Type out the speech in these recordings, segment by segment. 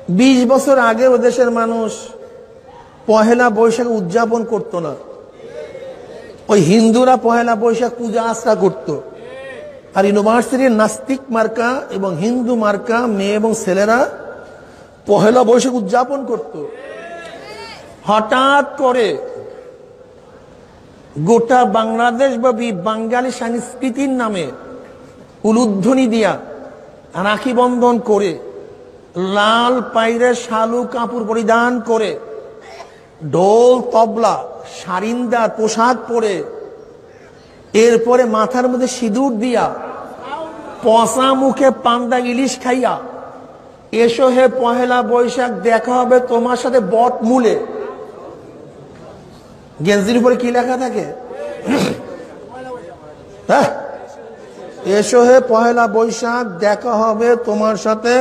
20 বছর আগে ও দেশের মানুষ পহেলা বৈশাখ উদযাপন করত না। ওই হিন্দুরা পহেলা বৈশাখ পূজা আশ্রা করত, আর ইউনিভার্সিটির নাস্তিক মার্কা এবং হিন্দু মার্কা মেয়ে এবং ছেলেরা পহেলা বৈশাখ উদযাপন করত। হঠাৎ করে গোটা বাংলাদেশ ব্যাপী বাঙালি সংস্কৃতির নামে উলুধ্বনি দিয়া রাখি বন্ধন করে, লাল পাইরে শালু কাপড় পরিধান করে, ঢোল তবলা সারিন্দার পোশাক পরে, এরপরে মাথার মধ্যে সিঁদুর দিয়া, পচা মুখে পান্তা ইলিশ খাইয়া, এসো হে পহেলা বৈশাখ দেখা হবে তোমার সাথে বট মূলে। গেঞ্জির উপরে কি লেখা থাকে? এসো হে পহেলা বৈশাখ দেখা হবে তোমার সাথে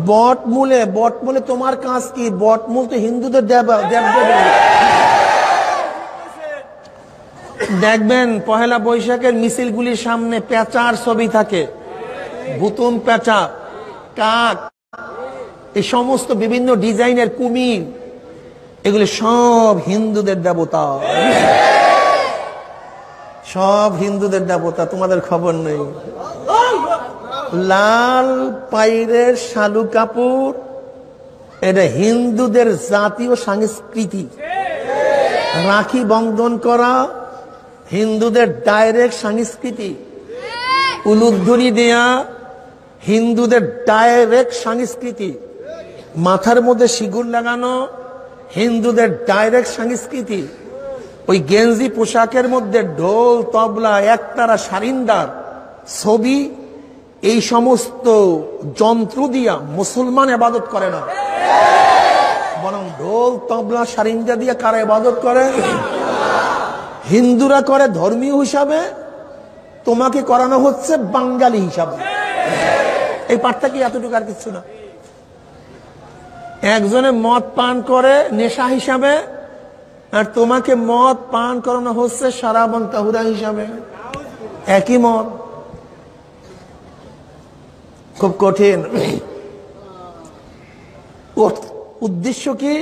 বট মূলে। বট মূলে তোমার কাজ কি? বট মূল তো হিন্দুদের দেব দেবী। দেখবেন পহেলা বৈশাখের মিছিলগুলির সামনে পেঁচার ছবি থাকে, ভুতুম পেঁচা, কাক, এই সমস্ত বিভিন্ন ডিজাইনের কুমির, এগুলি সব হিন্দুদের দেবতা, সব হিন্দুদের দেবতা, তোমাদের খবর নেই। লাল পাইরের শালু কাপড়, এটা হিন্দুদের জাতীয় সংস্কৃতি। রাখি বন্ধন করা হিন্দুদের ডাইরেক্ট সংস্কৃতি। উলুধ্বনি দেয়া হিন্দুদের ডাইরেক্ট সংস্কৃতি। মাথার মধ্যে সিঁদুর লাগানো হিন্দুদের ডাইরেক্ট সংস্কৃতি। ওই গেঞ্জি পোশাকের মধ্যে ঢোল তবলা একতারা সারিন্দার ছবি, এই সমস্ত যন্ত্র দিয়া মুসলমান ইবাদত করে না, বরং ঢোল তবলা সারিন্দা দিয়ে কারা ইবাদত করে? হিন্দুরা করে ধর্মীয় হিসাবে, তোমাকে করানো হচ্ছে বাঙালি হিসাবে। এই পার্থক্য এতটুকু, আর কিছু না। একজনে মদ পান করে নেশা হিসাবে, আর তোমাকে মদ পান করানো হচ্ছে সারাবন তাহুরা হিসাবে। একই মদ, খুব কঠিন। উদ্দেশ্য কি?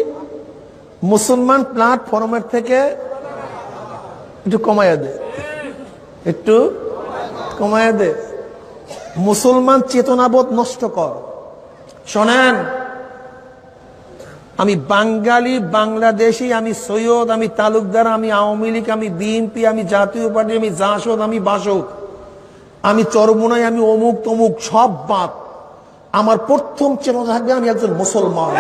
মুসলমান প্ল্যাটফর্মের থেকে একটু কমাইয়া দে, একটু কমাইয়া দে, মুসলমান চেতনাবোধ নষ্ট কর। শোনেন, আমি বাঙালি, বাংলাদেশি, আমি সৈয়দ, আমি তালুকদার, আমি আওয়ামী লীগ, আমি বিএনপি, আমি জাতীয় পার্টি, আমি জাসদ, আমি বাসদ, আমি চরমোনাই, আমি অমুক তমুক, সব বাদ। আমার প্রথম চেতনা থাকবে আমি একজন মুসলমান।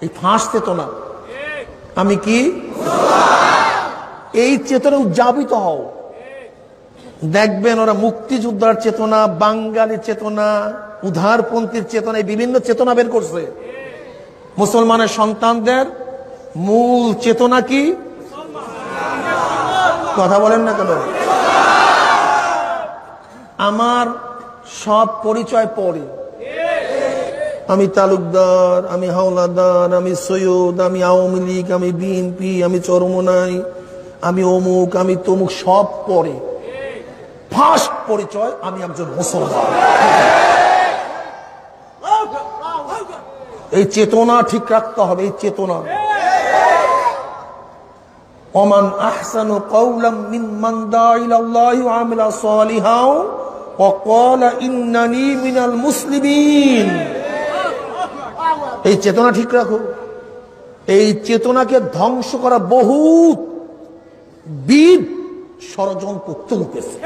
এই ফাঁস চেতনা। আমি কি? এই চেতনা উদযাপিত হও। দেখবেন ওরা মুক্তিযোদ্ধার চেতনা, বাঙালি চেতনা, উদারপন্থীর চেতনা, বিভিন্ন চেতনা বের করছে। মুসলমানের সন্তানদের মূল চেতনা কি? কথা বলেন না কেন? আমার সব পরিচয় পরে, আমি তালুকদার, আমি হাওলাদার, আমি সৈয়দ, আমি আওয়ামী লীগ, আমি বিএনপি, আমি চরমোনাই, আমি অমুক, আমি তমুক, সব পরে। ফার্স্ট পরিচয় আমি একজন মুসলমান। এই চেতনা ঠিক রাখতে হবে। এই চেতনা, ওমান আহসানু কাওলাম মিম্মান দা ইলাল্লাহি ওয়া আমিলা সালিহাও ওয়া ক্বালা ইন্নানি মিনাল মুসলিমিন। এই চেতনা ঠিক রাখো। এই চেতনাকে ধ্বংস করা বহুত বিদ ষড়যন্ত্র চলতেছে।